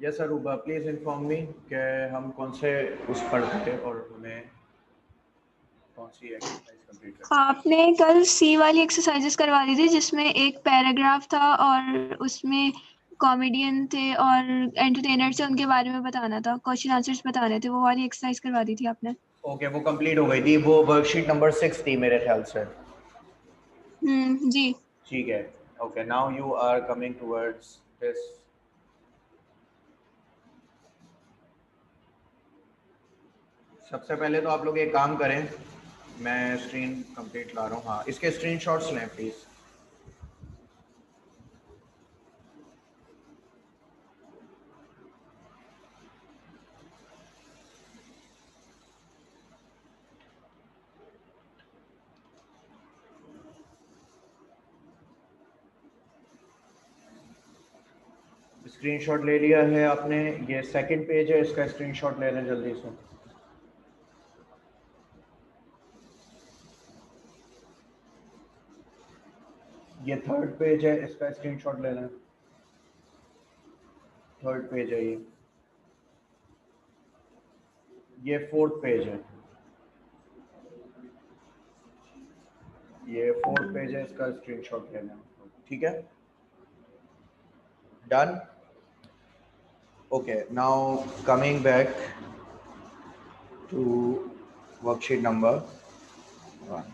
Yes Aruba, please inform me कि हम कौन से उस पढ़ते थे और हमें कौन सी एक्सरसाइज कंप्लीट करनी है। आपने कल सी वाली एक्सरसाइजेस करवा दी थी जिसमें एक पैराग्राफ था और उसमें कॉमेडियन थे और एंटरटेनर थे, उनके बारे में बताना था, क्वेश्चन आंसर्स बताने थे। वो वाली एक्सरसाइज करवा दी थी आपने। ओके, वो कंप्लीट हो गई थी। वो वर्कशीट नंबर 6 थी मेरे ख्याल से। जी। ठीक है। Okay, now you are coming towards this. सबसे पहले तो आप लोग एक काम करें, मैं स्क्रीन कंप्लीट ला रहा हूँ। हाँ, इसके स्क्रीनशॉट्स लें प्लीज़। स्क्रीनशॉट ले लिया है आपने? ये सेकंड पेज है, इसका स्क्रीनशॉट ले लें जल्दी से। ये थर्ड पेज है, इसका स्क्रीनशॉट ले लें। थर्ड पेज है ये फोर्थ पेज है। ये फोर्थ पेज है, इसका स्क्रीनशॉट ले लें। ठीक है, done. Okay, now coming back to worksheet number 1।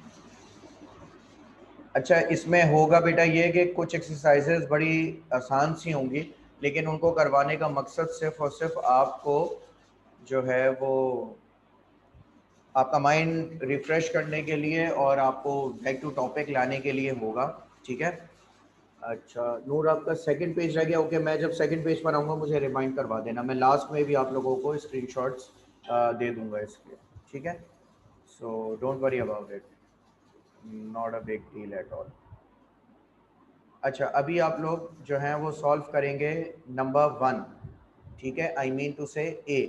अच्छा, इसमें होगा बेटा ये कि कुछ एक्सरसाइजेज बड़ी आसान सी होंगी, लेकिन उनको करवाने का मकसद सिर्फ और सिर्फ आपको जो है वो आपका माइंड रिफ्रेश करने के लिए और आपको बैक टू टॉपिक लाने के लिए होगा। ठीक है। अच्छा नूर, आपका सेकंड पेज रह गया। ओके, मैं जब सेकंड पेज पर आऊँगा मुझे रिमाइंड करवा देना। मैं लास्ट में भी आप लोगों को स्क्रीनशॉट्स दे दूंगा इसके। ठीक है, so don't worry about it, not a big deal at all. अच्छा, अभी आप लोग जो हैं वो सॉल्व करेंगे नंबर 1। ठीक है, आई मीन टू से ए।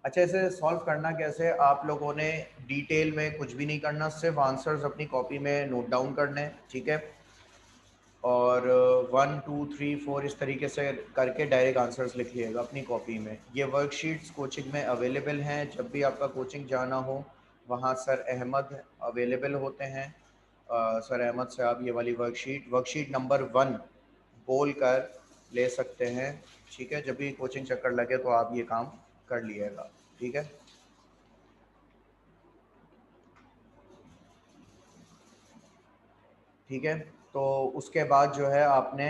अच्छा, इसे सॉल्व करना कैसे? आप लोगों ने डिटेल में कुछ भी नहीं करना, सिर्फ आंसर्स अपनी कॉपी में नोट डाउन करने। ठीक है, और 1 2 3 4 इस तरीके से करके डायरेक्ट आंसर्स लिख लिएगा अपनी कॉपी में। ये वर्कशीट्स कोचिंग में अवेलेबल हैं, जब भी आपका कोचिंग जाना हो वहाँ सर अहमद अवेलेबल होते हैं। सर अहमद से आप ये वाली वर्कशीट नंबर 1 बोल कर ले सकते हैं। ठीक है, जब भी कोचिंग चक्कर लगे तो आप ये काम कर लिएगा। ठीक है, ठीक है। तो उसके बाद जो है आपने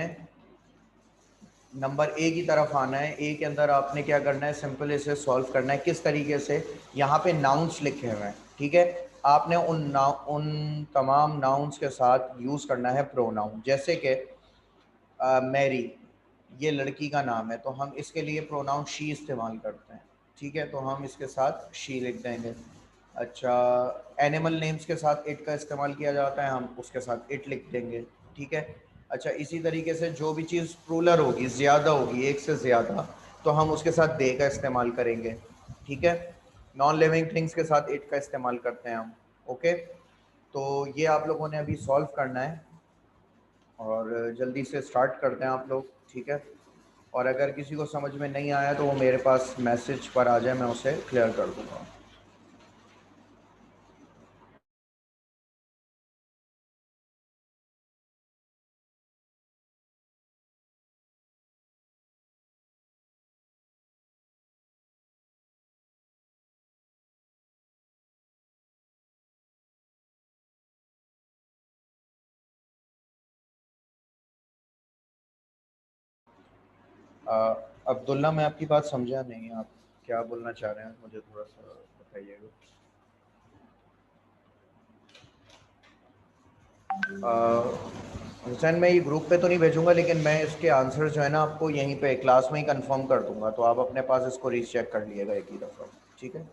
नंबर ए की तरफ आना है। ए के अंदर आपने क्या करना है, सिंपल इसे सॉल्व करना है। किस तरीके से? यहाँ पे नाउन्स लिखे हुए हैं। ठीक है, आपने उन तमाम नाउन्स के साथ यूज़ करना है प्रोनाउन। जैसे कि मैरी, ये लड़की का नाम है, तो हम इसके लिए प्रोनाउन शी इस्तेमाल करते हैं। ठीक है, तो हम इसके साथ शी लिख देंगे। अच्छा, एनिमल नेम्स के साथ इट का इस्तेमाल किया जाता है, हम उसके साथ इट लिख देंगे। ठीक है। अच्छा, इसी तरीके से जो भी चीज़ प्लूरल होगी, ज़्यादा होगी, एक से ज़्यादा, तो हम उसके साथ दे का इस्तेमाल करेंगे। ठीक है, नॉन लिविंग थिंग्स के साथ इट का इस्तेमाल करते हैं हम। ओके, तो ये आप लोगों ने अभी सॉल्व करना है और जल्दी से स्टार्ट करते हैं आप लोग। ठीक है, और अगर किसी को समझ में नहीं आया तो वो मेरे पास मैसेज पर आ जाए, मैं उसे क्लियर कर दूँगा। अब्दुल्ला, मैं आपकी बात समझा नहीं, आप क्या बोलना चाह रहे हैं मुझे थोड़ा सा बताइएगा। हुसैन, मैं ये ग्रुप पे तो नहीं भेजूंगा, लेकिन मैं इसके आंसर जो है ना आपको यहीं पे क्लास में ही कंफर्म कर दूंगा, तो आप अपने पास इसको रीचेक कर लिएगा एक ही दफ़ा। ठीक है,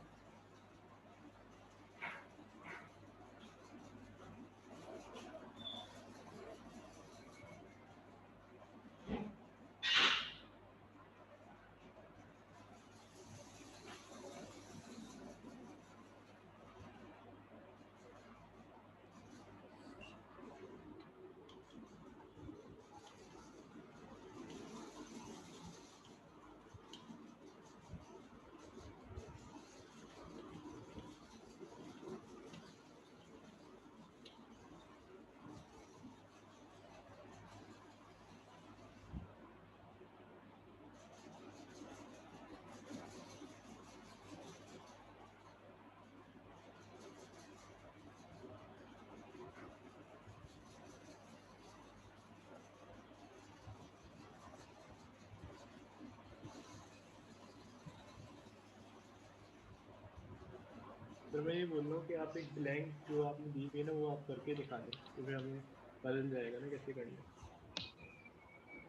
सर मैं ये बोल रहा हूँ कि आप एक ब्लैंक जो आपने दी हुई है ना वो आप करके दिखा दें तो फिर हमें पता चल जाएगा ना कैसे करना है।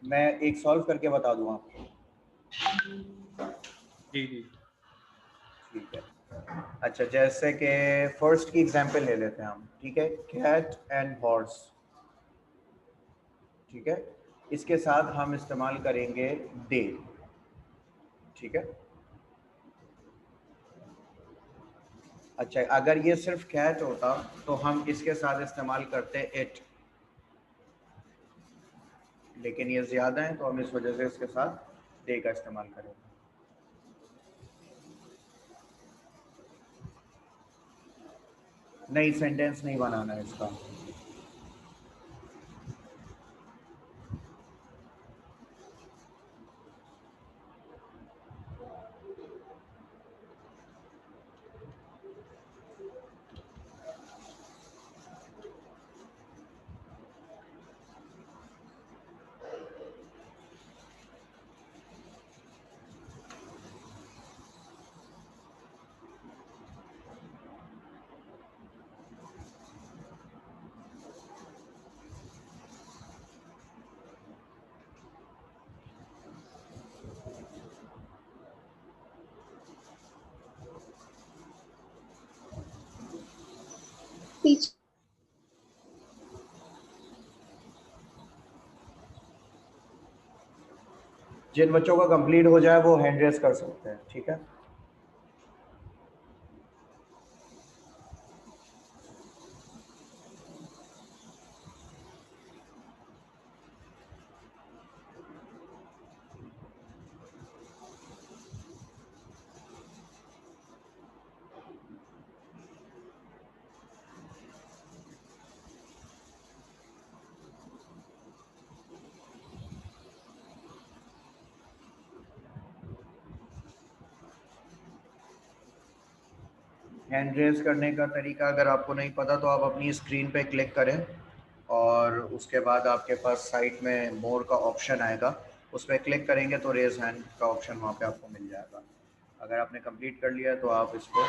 मैं एक सॉल्व करके बता दूँ आपको। जी जी ठीक है। अच्छा, जैसे कि फर्स्ट की एग्जांपल ले लेते हैं हम, ठीक है, कैट एंड हॉर्स। ठीक है, इसके साथ हम इस्तेमाल करेंगे दे। ठीक है। अच्छा, अगर ये सिर्फ कैट होता तो हम इसके साथ इस्तेमाल करते इट, लेकिन ये ज़्यादा है तो हम इस वजह से इसके साथ दे का इस्तेमाल करेंगे। नहीं, सेंटेंस नहीं बनाना है इसका। टीचर जिन बच्चों का कंप्लीट हो जाए वो हैंड रेस कर सकते हैं। ठीक है। हैंड रेस करने का तरीका अगर आपको नहीं पता तो आप अपनी स्क्रीन पे क्लिक करें और उसके बाद आपके पास साइड में मोर का ऑप्शन आएगा, उस पर क्लिक करेंगे तो रेज हैंड का ऑप्शन वहाँ पे आपको मिल जाएगा। अगर आपने कंप्लीट कर लिया है तो आप इसको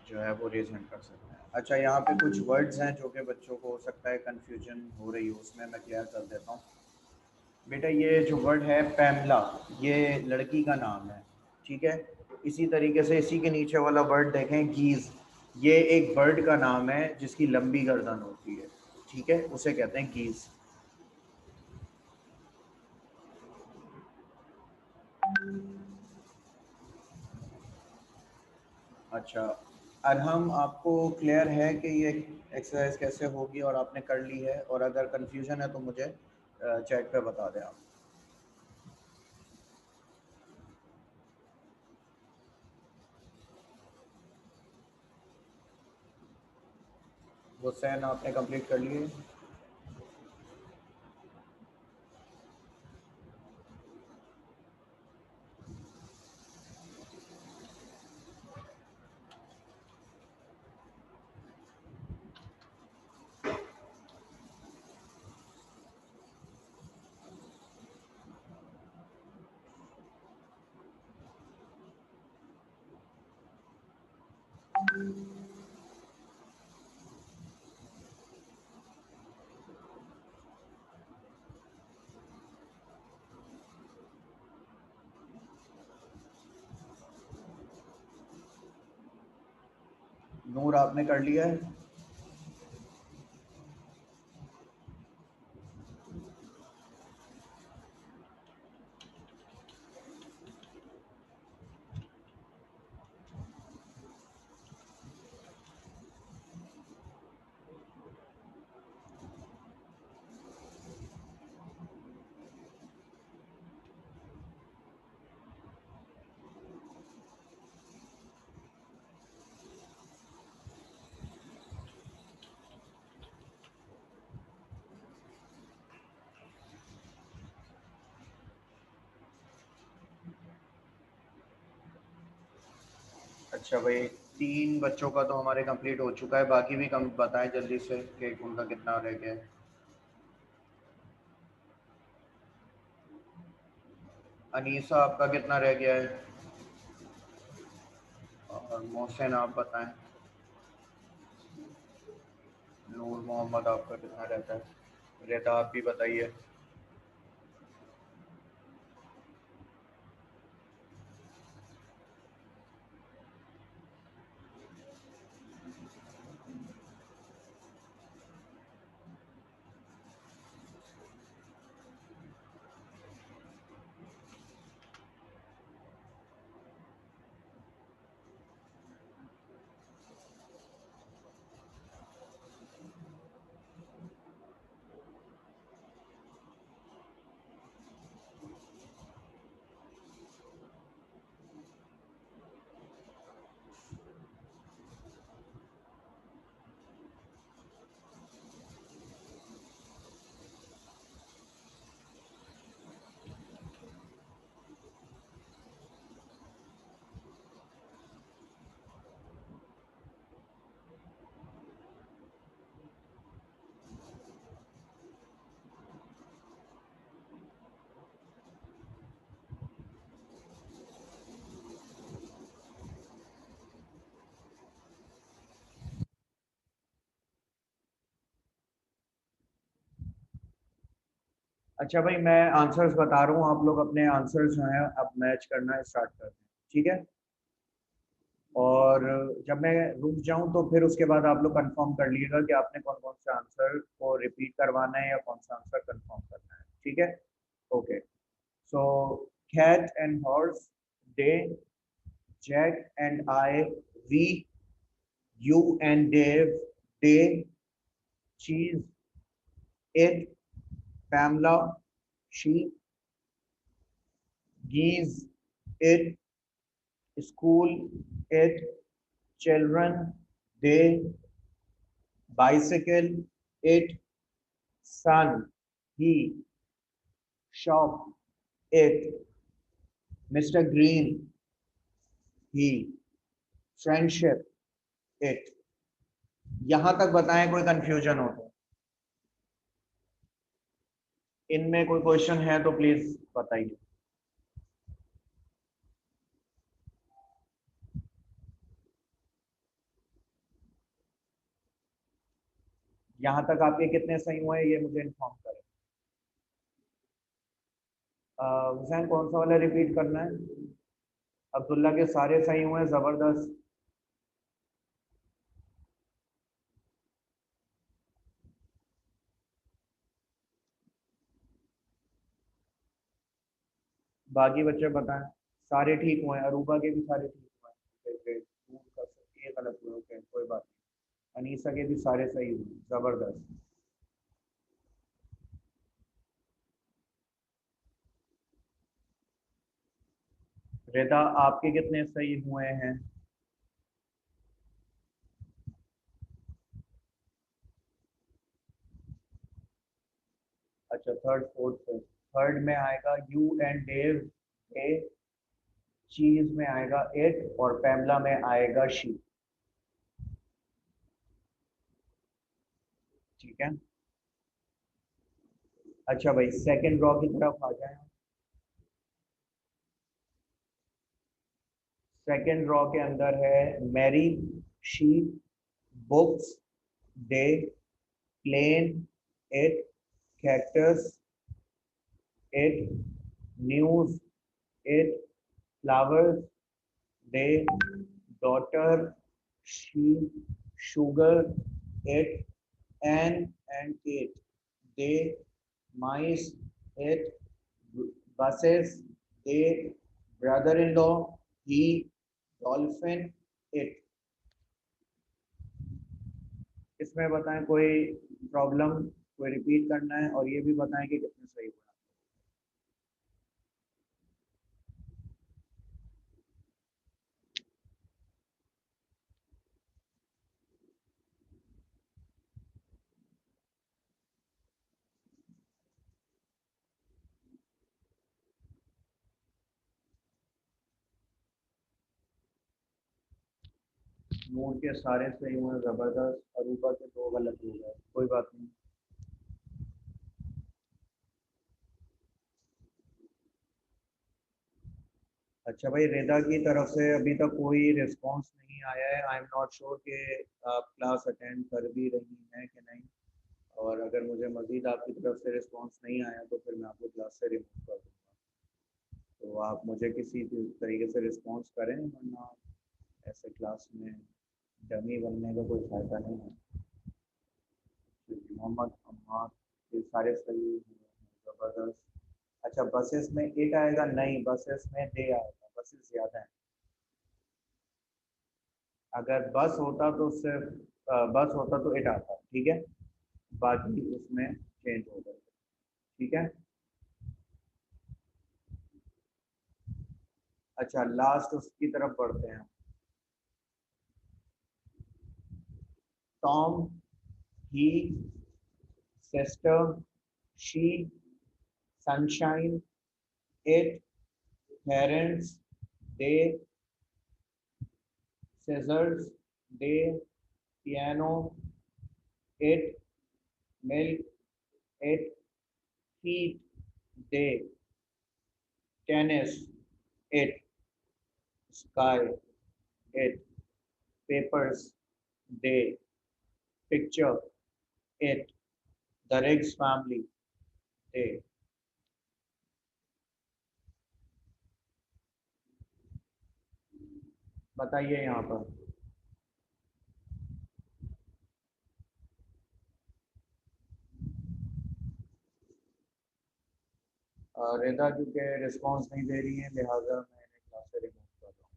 जो है वो रेज हैंड कर सकते हैं। अच्छा, यहाँ पे कुछ वर्ड्स हैं जो कि बच्चों को हो सकता है कन्फ्यूजन हो रही हो, उसमें मैं क्लियर कर देता हूँ। बेटा, ये जो वर्ड है पैमला, ये लड़की का नाम है। ठीक है। इसी तरीके से इसी के नीचे वाला वर्ड देखें, गीज, ये एक बर्ड का नाम है जिसकी लंबी गर्दन होती है। ठीक है, उसे कहते हैं गीज। अच्छा, अरहम, आपको क्लियर है कि ये एक्सरसाइज कैसे होगी और आपने कर ली है? और अगर कंफ्यूजन है तो मुझे चैट पे बता दें आप। हुसैन, आपने कंप्लीट कर लिए? नूर, आपने कर लिया है? अच्छा भाई, 3 बच्चों का तो हमारे कंप्लीट हो चुका है, बाकी भी कम बताएं जल्दी से कि उनका कितना रह गया है। अनीसा, आपका कितना रह गया है? और मोहसिन, आप बताएं। नूर मोहम्मद आपका कितना रहता है? रहता आप भी बताइए। अच्छा भाई, मैं आंसर्स बता रहा हूँ, आप लोग अपने आंसर्स जो हैं अब मैच करना स्टार्ट करते हैं, ठीक है? और जब मैं रुक जाऊं तो फिर उसके बाद आप लोग कंफर्म कर लीजिएगा कि आपने कौन कौन से आंसर को रिपीट करवाना है या कौन सा आंसर कंफर्म करना है, ठीक है? Okay, so cat and horse, day, Jack and I, we, you and Dave, day, cheese, it, Pamela, she, geese, it, school, it, children, they, bicycle, it, sun, he, shop, it, Mr. Green, he, friendship, it. यहां तक बताएं कोई confusion हो तो? इनमें कोई question है तो प्लीज बताइए। यहां तक आपके कितने सही हुए ये मुझे इन्फॉर्म करें। हुसैन कौन सा वाला रिपीट करना है? अब्दुल्ला के सारे सही हुए, जबरदस्त। बाकी बच्चे बताएं, सारे ठीक हुए, अरूबा के भी सारे ठीक हुए, ये गलत हुए, ओके कोई बात नहीं। अनीसा के भी सारे सही हुए, जबरदस्त। रेदा आपके कितने सही हुए हैं? अच्छा, थर्ड फोर्थ फिफ्थ। थर्ड में आएगा यू एंड डेव, ए, चीज में आएगा इट, और पैमला में आएगा शी, ठीक है? अच्छा भाई, सेकंड रॉ की तरफ आ जाए। सेकंड रॉ के अंदर है Mary, she, books, day, plane, it, cactus, it, news, it, flowers, they, daughter, she, sugar, it, an and it, they, mice, it, buses, they, brother-in-law, he, dolphin, it. इसमें बताएं कोई problem, कोई repeat करना है, और ये भी बताएं कि कितने सही हुआ। नूर के सारे सही हुए, जबरदस्त। अरूबा के दो गलत हो गए, कोई बात नहीं। अच्छा भाई, रेदा की तरफ से अभी तक कोई रिस्पांस नहीं आया है। आई एम नॉट श्योर कि आप क्लास अटेंड कर भी रही हैं कि नहीं, और अगर मुझे मज़ीद आपकी तरफ से रिस्पांस नहीं आया तो फिर मैं आपको क्लास से रिमूव कर दूँगा। तो आप मुझे किसी तरीके से रिस्पांस करें, वरना ऐसे क्लास में डमी बनने का कोई फ़ायदा नहीं है। मोहम्मद अम्मार, ये सारे सही हैं, ज़बरदस्त। अच्छा, बसेस में एक आएगा? नहीं, बसेस में डे आएगा, बसेस ज़्यादा हैं। अगर बस होता तो सिर्फ बस होता तो इट आता, ठीक है, बाकी उसमें चेंज हो जाएगा, ठीक है। अच्छा, लास्ट उसकी तरफ बढ़ते हैं। Tom, he, sister, she, sunshine, it, parents, they, scissors, they, piano, it, milk, it, feet, they, tennis, it, sky, it, papers, they, picture, it, the Riggs family, they। बताइए यहाँ पर। रेदा क्योंकि रिस्पांस नहीं दे रही है, लिहाजा मैंने क्लास से रिमूव कर रहा हूँ।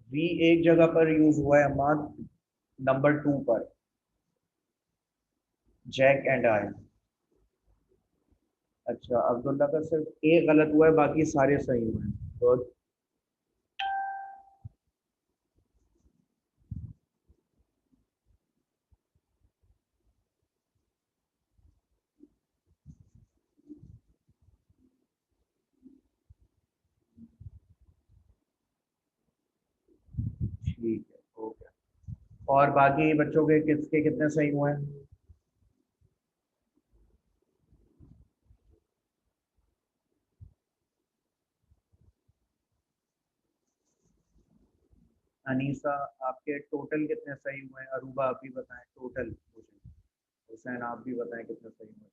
वी एक जगह पर यूज हुआ है अम्मा, नंबर 2 पर, जैक एंड आई। अच्छा, अब्दुल्ला का सिर्फ एक गलत हुआ है, बाकी सारे सही हुए हैं। गुड। ठीक है, ओके। और बाकी बच्चों के किसके कितने सही हुए हैं? अनीसा, आपके टोटल कितने सही हुए हैं? अरूबा, आप भी बताएं टोटल मुझे। हुसैन, आप भी बताएं कितने सही हुए?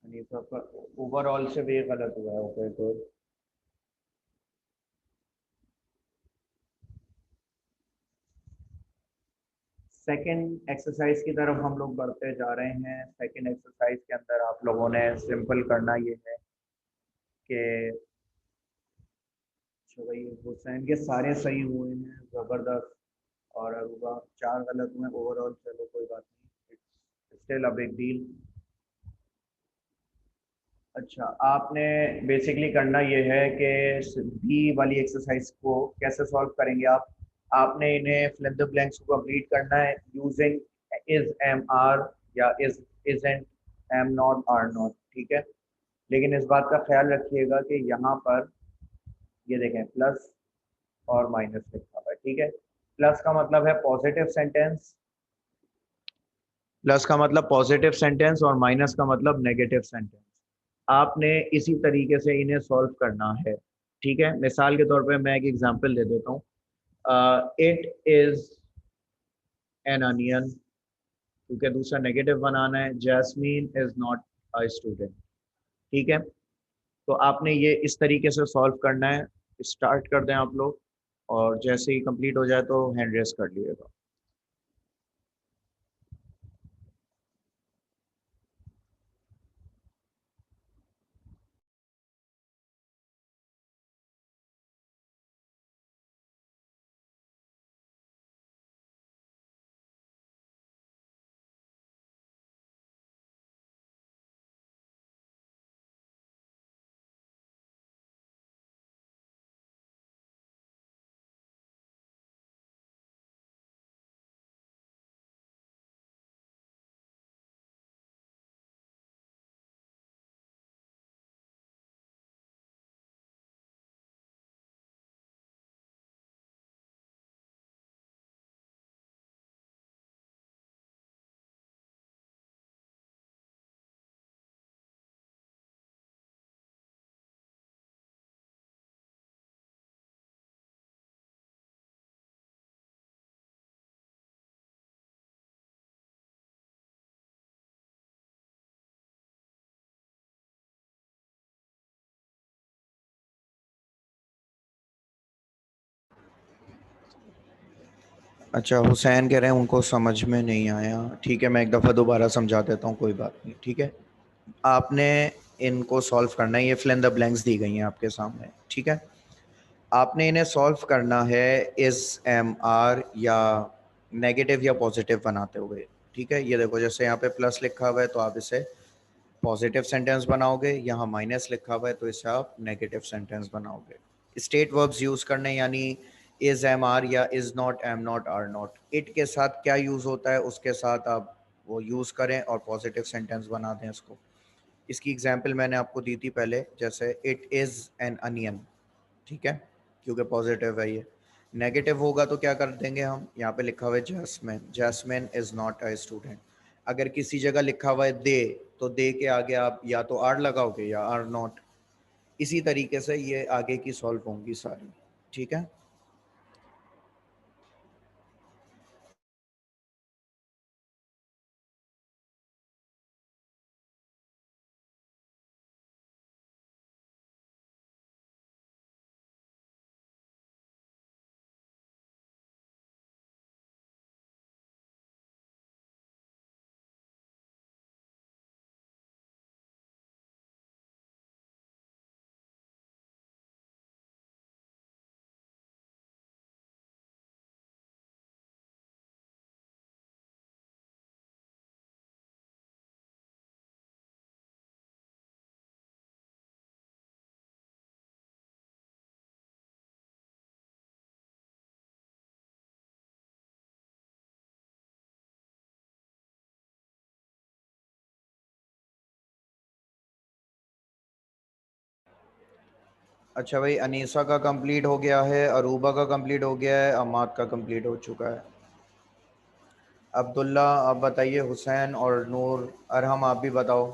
अनीसा का ओवरऑल से भी गलत हुआ है। Okay, good. सेकेंड एक्सरसाइज की तरफ हम लोग बढ़ते जा रहे हैं। सेकेंड एक्सरसाइज के अंदर आप लोगों ने सिंपल करना ये है कि अच्छा भाई, हुसैन के सारे सही हुए हैं, ज़बरदस्त। और अरूबा 4 गलत हुए ओवरऑल। चलो कोई बात नहीं, स्टिल अ बिग डील। अच्छा, आपने बेसिकली करना ये है कि बी वाली एक्सरसाइज को कैसे सॉल्व करेंगे आप। आपने इन्हें फिल इन द ब्लैंक्स को कंप्लीट करना है यूजिंग इज एम आर या isn't am not are not, ठीक है। लेकिन इस बात का ख्याल रखिएगा कि यहाँ पर ये देखें प्लस और माइनस लिखा हुआ है, ठीक है। प्लस का मतलब है पॉजिटिव सेंटेंस, प्लस का मतलब पॉजिटिव सेंटेंस, और माइनस का मतलब नेगेटिव सेंटेंस। आपने इसी तरीके से इन्हें सॉल्व करना है, ठीक है। मिसाल के तौर पे मैं एक एग्जांपल दे देता हूँ। इट इज एन अनियन, क्योंकि दूसरा नेगेटिव बनाना है। Jasmine is not a student, ठीक है। तो आपने ये इस तरीके से सॉल्व करना है। स्टार्ट कर दें आप लोग, और जैसे ही कंप्लीट हो जाए तो हैंड रेस कर लीजिएगा। अच्छा, हुसैन कह रहे हैं उनको समझ में नहीं आया। ठीक है, मैं एक दफ़ा दोबारा समझा देता हूँ, कोई बात नहीं। ठीक है, आपने इनको सॉल्व करना है। ये फिल इन द ब्लैंक्स दी गई हैं आपके सामने। ठीक है, आपने इन्हें सॉल्व करना है इस एम आर या नेगेटिव या पॉजिटिव बनाते हुए। ठीक है, ये देखो, जैसे यहाँ पे प्लस लिखा हुआ है तो आप इसे पॉजिटिव सेंटेंस बनाओगे, यहाँ माइनस लिखा हुआ है तो इसे आप नेगेटिव सेंटेंस बनाओगे। स्टेट वर्ब्स यूज करने, यानी इज एम आर या is not am not are not, it के साथ क्या यूज होता है उसके साथ आप वो यूज करें और पॉजिटिव सेंटेंस बना दें इसको। इसकी एग्जांपल मैंने आपको दी थी पहले, जैसे इट इज एन अनियन। ठीक है, क्योंकि पॉजिटिव है ये। नेगेटिव होगा तो क्या कर देंगे हम, यहाँ पे लिखा हुआ है Jasmine, Jasmine is not a student. अगर किसी जगह लिखा हुआ है दे, तो दे के आगे आप या तो आर लगाओगे या आर नॉट। इसी तरीके से ये आगे की सॉल्व होंगी सारी। ठीक है, अच्छा भाई, अनीसा का कंप्लीट हो गया है, अरूबा का कंप्लीट हो गया है, अमाद का कंप्लीट हो चुका है। अब्दुल्ला आप बताइए, हुसैन और नूर, अरहम आप भी बताओ।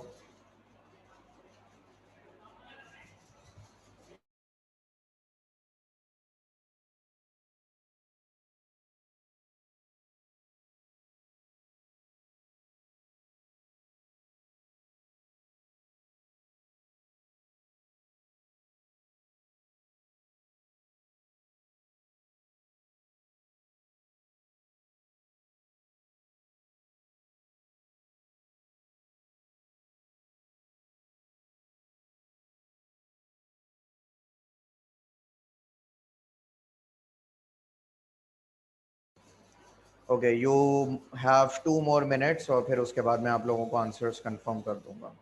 Okay, you have 2 more minutes और फिर उसके बाद मैं आप लोगों को आंसर्स कंफर्म कर दूंगा।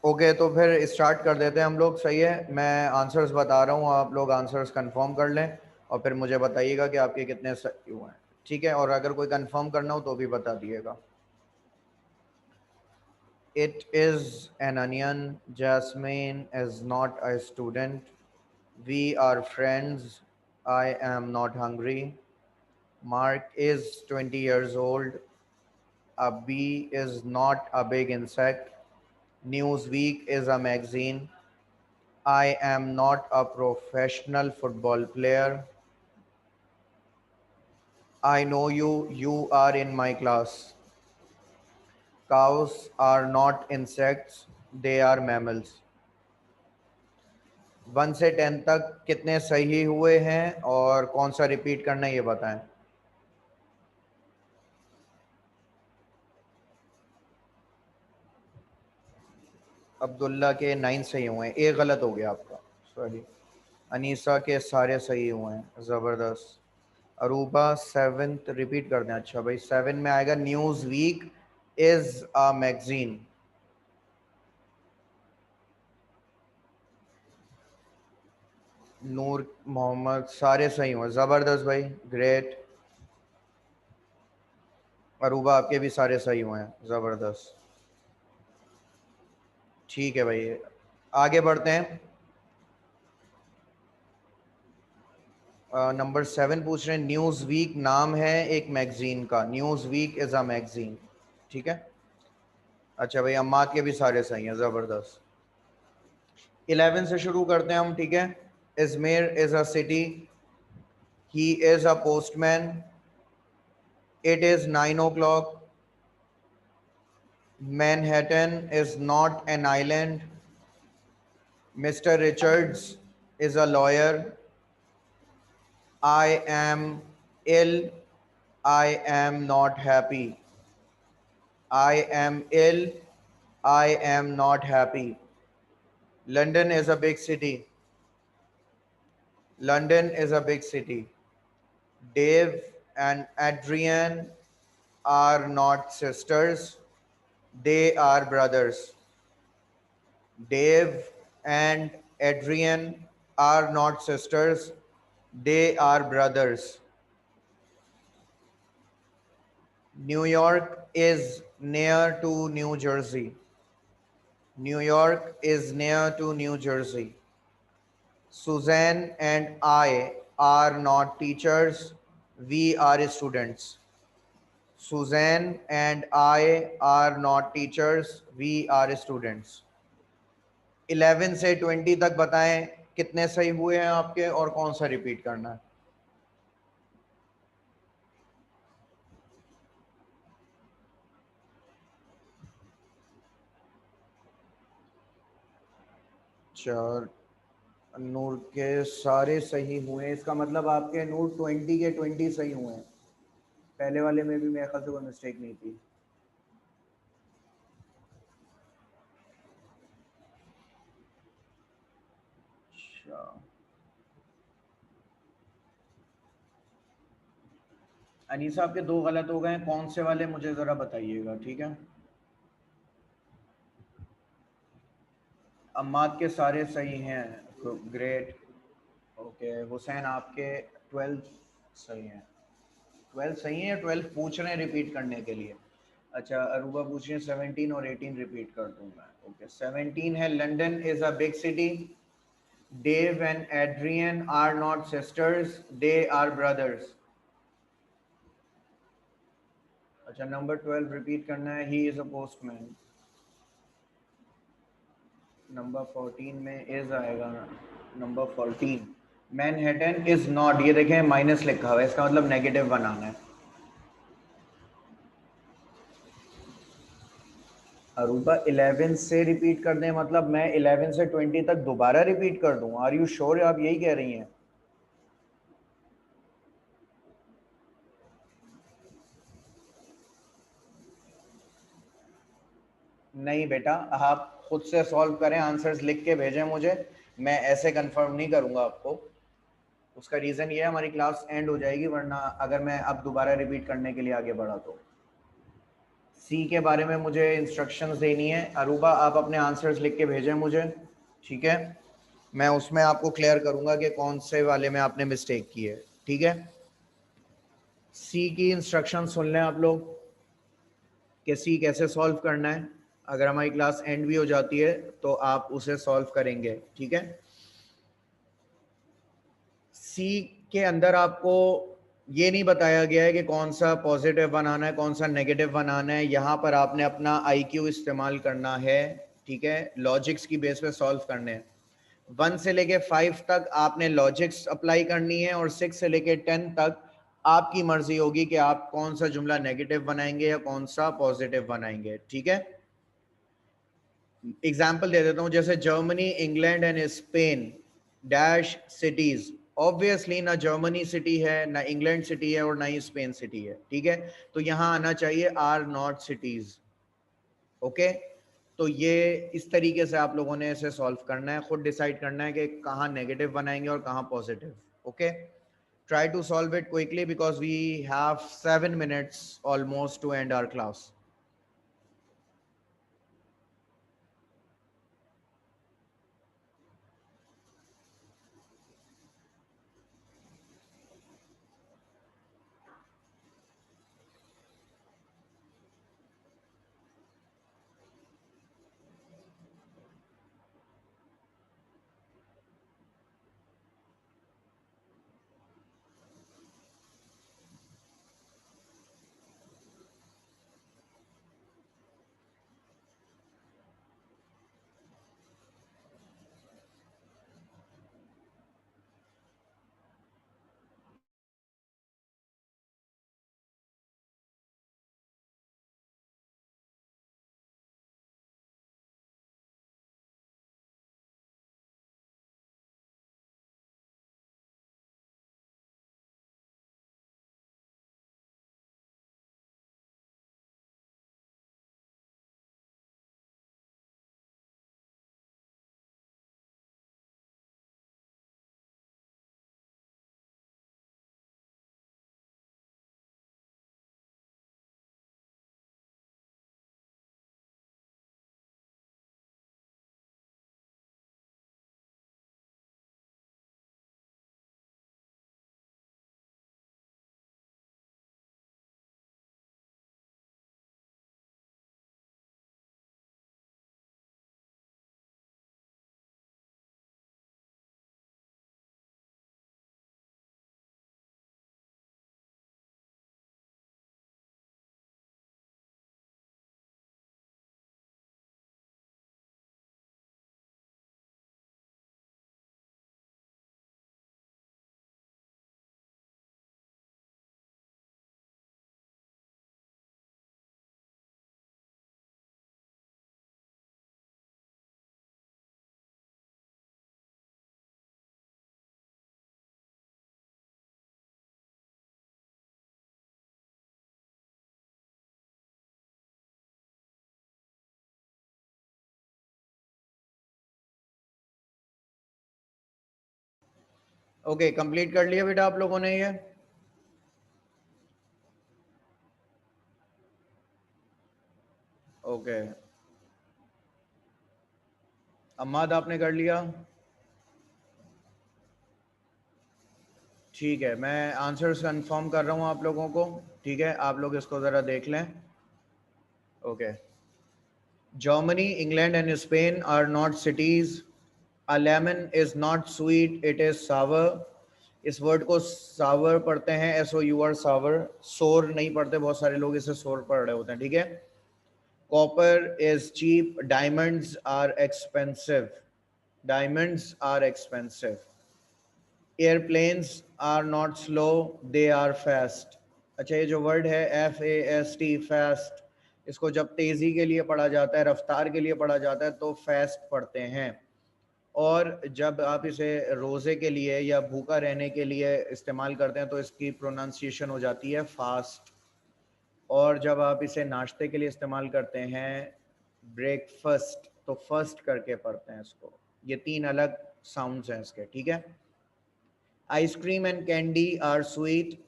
ओके, तो फिर स्टार्ट कर देते हैं हम लोग। सही है, मैं आंसर्स बता रहा हूँ, आप लोग आंसर्स कंफर्म कर लें और फिर मुझे बताइएगा कि आपके कितने सही हुए हैं। ठीक है, और अगर कोई कंफर्म करना हो तो भी बता दिएगा। It is an onion, Jasmine is not a student, we are friends, I am not hungry, Mark is 20 years old, a bee is not a big insect, Newsweek is a magazine, I am not a professional football player, I know you, you are in my class, cows are not insects, they are mammals। 1 से 10 तक कितने सही हुए हैं और कौन सा repeat करना है ये बताएं। अब्दुल्ला के 9 सही हुए हैं, एक गलत हो गया आपका, सॉरी। अनीसा के सारे सही हुए हैं, ज़बरदस्त। अरूबा 7th रिपीट कर दें। अच्छा भाई, 7 में आएगा Newsweek is a magazine. Noor Mohammad सारे सही हुए, ज़बरदस्त भाई, ग्रेट। अरूबा आपके भी सारे सही हुए हैं, ज़बरदस्त। ठीक है भाई, आगे बढ़ते हैं। नंबर 7 पूछ रहे हैं, न्यूज़ वीक नाम है एक मैगजीन का, Newsweek is a magazine. ठीक है, अच्छा भाई, अम्माद के भी सारे सही हैं, ज़बरदस्त। 11 से शुरू करते हैं हम, ठीक है। Izmir is a city, he is a postman, it is 9 o'clock, Manhattan is not an island, Mr. Richards is a lawyer, I am ill, I am not happy, I am ill, I am not happy. London is a big city, London is a big city. Dave and Adrian are not sisters, they are brothers. Dave and Adrian are not sisters, they are brothers. New York is near to New Jersey. New York is near to New Jersey. Suzanne and I are not teachers, we are students. Suzanne and I are not teachers, we are students. 11 से 20 तक बताएं कितने सही हुए हैं आपके और कौन सा रिपीट करना है। चार, नूर के सारे सही हुए हैं, इसका मतलब आपके नूर 20 के 20 सही हुए हैं। पहले वाले में भी मेरे ख्याल से कोई मिस्टेक नहीं थी। अच्छा, अनीसा आपके 2 गलत हो गए हैं, कौन से वाले मुझे ज़रा बताइएगा, ठीक है। अम्माद के सारे सही हैं, ग्रेट। ओके, हुसैन आपके 12 सही हैं। 12 सही है या 12 पूछ रहे हैं रिपीट करने के लिए? अच्छा, अरूबा पूछ रहे हैं 17 और 18 रिपीट कर दूं मैं। ओके, 17 है, London is a big city, Dave and Adrian are not sisters, they are brothers. अच्छा, नंबर 12 रिपीट करना है, he is a postman. Number 14 में इज आएगा। नंबर 14, मैनहट्टन इज नॉट, ये देखें माइनस लिखा हुआ है, इसका मतलब नेगेटिव बनाना है। अरूबा 11 से रिपीट कर दें, मतलब मैं 11 से 20 तक दोबारा रिपीट कर दूं? आर यू श्योर आप यही कह रही हैं? नहीं बेटा, आप खुद से सॉल्व करें, आंसर्स लिख के भेजें मुझे, मैं ऐसे कंफर्म नहीं करूंगा आपको। उसका रीज़न ये है हमारी क्लास एंड हो जाएगी वरना, अगर मैं अब दोबारा रिपीट करने के लिए आगे बढ़ा तो। सी के बारे में मुझे इंस्ट्रक्शंस देनी है। अरूबा आप अपने आंसर्स लिख के भेजें मुझे, ठीक है। मैं उसमें आपको क्लियर करूंगा कि कौन से वाले में आपने मिस्टेक की है, ठीक है। सी की इंस्ट्रक्शन सुन लें आप लोग कि सी कैसे सॉल्व करना है। अगर हमारी क्लास एंड भी हो जाती है तो आप उसे सॉल्व करेंगे, ठीक है। सी के अंदर आपको ये नहीं बताया गया है कि कौन सा पॉजिटिव बनाना है, कौन सा नेगेटिव बनाना है। यहाँ पर आपने अपना आईक्यू इस्तेमाल करना है, ठीक है। लॉजिक्स की बेस पे सॉल्व करने हैं। 1 से लेके 5 तक आपने लॉजिक्स अप्लाई करनी है और 6 से लेके 10 तक आपकी मर्जी होगी कि आप कौन सा जुमला नेगेटिव बनाएंगे या कौन सा पॉजिटिव बनाएंगे, ठीक है। एग्जाम्पल दे देता हूं, जैसे Germany, England and Spain dash cities. Obviously ना जर्मनी सिटी है, ना इंग्लैंड सिटी है और ना ही स्पेन सिटी है, ठीक है। तो यहां आना चाहिए आर नॉट सिटीज। ओके, तो ये इस तरीके से आप लोगों ने इसे सॉल्व करना है, खुद डिसाइड करना है कि कहाँ नेगेटिव बनाएंगे और कहाँ positive. Okay, try to solve it quickly because we have 7 minutes almost to end our class. Okay, complete कर लिया बेटा आप लोगों ने ये? ओके, अम्माद आपने कर लिया? ठीक है, मैं आंसर्स कंफर्म कर रहा हूँ आप लोगों को, ठीक है, आप लोग इसको ज़रा देख लें। Okay, Germany, England and Spain are not cities. A lemon is not sweet, it is sour. इस वर्ड को सावर पढ़ते हैं, SOUR सावर, सोर नहीं पढ़ते, बहुत सारे लोग इसे सोर पढ़ रहे होते हैं, ठीक है। Copper is cheap, diamonds are expensive, diamonds are expensive. Airplanes are not slow, they are fast. अच्छा, ये जो वर्ड है FAST, फास्ट, इसको जब तेजी के लिए पढ़ा जाता है, रफ्तार के लिए पढ़ा जाता है तो फास्ट पढ़ते हैं, और जब आप इसे रोज़े के लिए या भूखा रहने के लिए इस्तेमाल करते हैं तो इसकी प्रोनाउंसिएशन हो जाती है फास्ट, और जब आप इसे नाश्ते के लिए इस्तेमाल करते हैं ब्रेकफास्ट, तो फर्स्ट करके पढ़ते हैं इसको। ये 3 अलग साउंड्स हैं इसके, ठीक है। Ice cream and candy are sweet,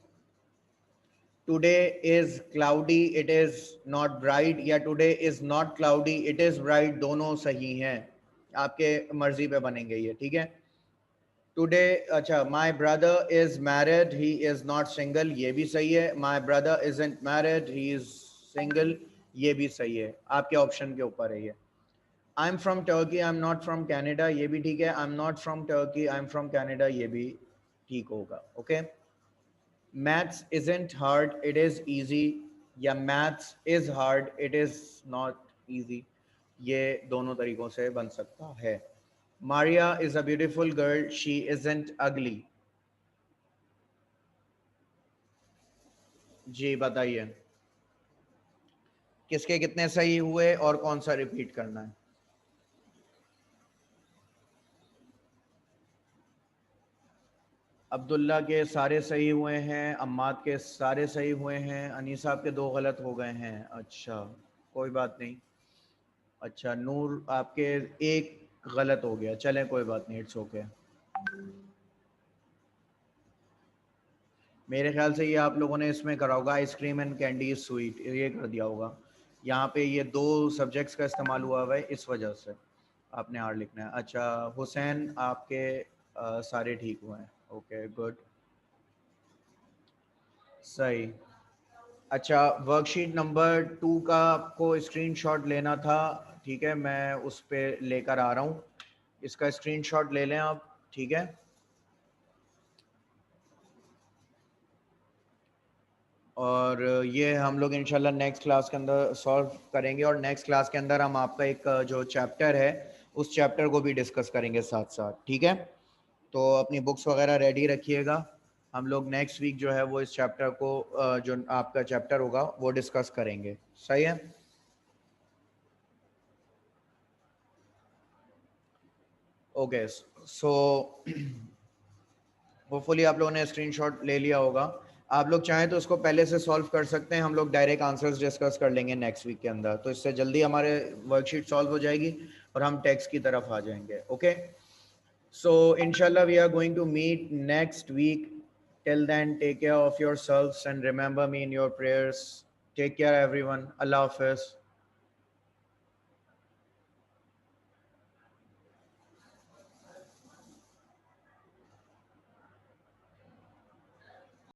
today is cloudy, it is not bright, या today is not cloudy, it is bright, दोनों सही हैं, आपके मर्जी पे बनेंगे ये, ठीक है। टुडे, अच्छा, my brother is married, he is not single, ये भी सही है। My brother isn't married, he is single, ये भी सही है, आपके ऑप्शन के ऊपर है ये। I am from Turkey, I am not from Canada, ये भी ठीक है। I am not from Turkey, I am from Canada, ये भी ठीक होगा, okay. Maths isn't hard, it is easy, या maths is hard, it is not easy, ये दोनों तरीकों से बन सकता है। Maria is a beautiful girl, she isn't ugly. जी बताइए, किसके कितने सही हुए और कौन सा रिपीट करना है? अब्दुल्ला के सारे सही हुए हैं, अम्माद के सारे सही हुए हैं, अनीसा आपके 2 गलत हो गए हैं। अच्छा, कोई बात नहीं। अच्छा, नूर आपके 1 गलत हो गया, चलें कोई बात नहीं, इट्स ओके। मेरे ख्याल से ये आप लोगों ने इसमें करा होगा, ice cream and candy is sweet, ये कर दिया होगा। यहाँ पे ये 2 सब्जेक्ट्स का इस्तेमाल हुआ हुआ है, इस वजह से आपने आर लिखना है। अच्छा, हुसैन आपके सारे ठीक हुए हैं, ओके गुड, सही। अच्छा, वर्कशीट नंबर 2 का आपको स्क्रीनशॉट लेना था, ठीक है, मैं उस पर लेकर आ रहा हूँ, इसका स्क्रीनशॉट ले लें आप, ठीक है। और ये हम लोग इंशाल्लाह नेक्स्ट क्लास के अंदर सॉल्व करेंगे, और नेक्स्ट क्लास के अंदर हम आपका एक जो चैप्टर है उस चैप्टर को भी डिस्कस करेंगे साथ साथ, ठीक है। तो अपनी बुक्स वगैरह रेडी रखिएगा, हम लोग नेक्स्ट वीक जो है वो इस चैप्टर को जो आपका चैप्टर होगा वो डिस्कस करेंगे, सही है। ओके, सो होपफुली आप लोगों ने स्क्रीनशॉट ले लिया होगा। आप लोग चाहें तो उसको पहले से सॉल्व कर सकते हैं, हम लोग डायरेक्ट आंसर्स डिस्कस कर लेंगे नेक्स्ट वीक के अंदर, तो इससे जल्दी हमारे वर्कशीट सॉल्व हो जाएगी और हम टेक्स्ट की तरफ आ जाएंगे, ओके। सो इंशाल्लाह we are going to meet next week, till then take care of yourselves and remember me in your prayers, take care everyone, अल्लाह हाफिज़।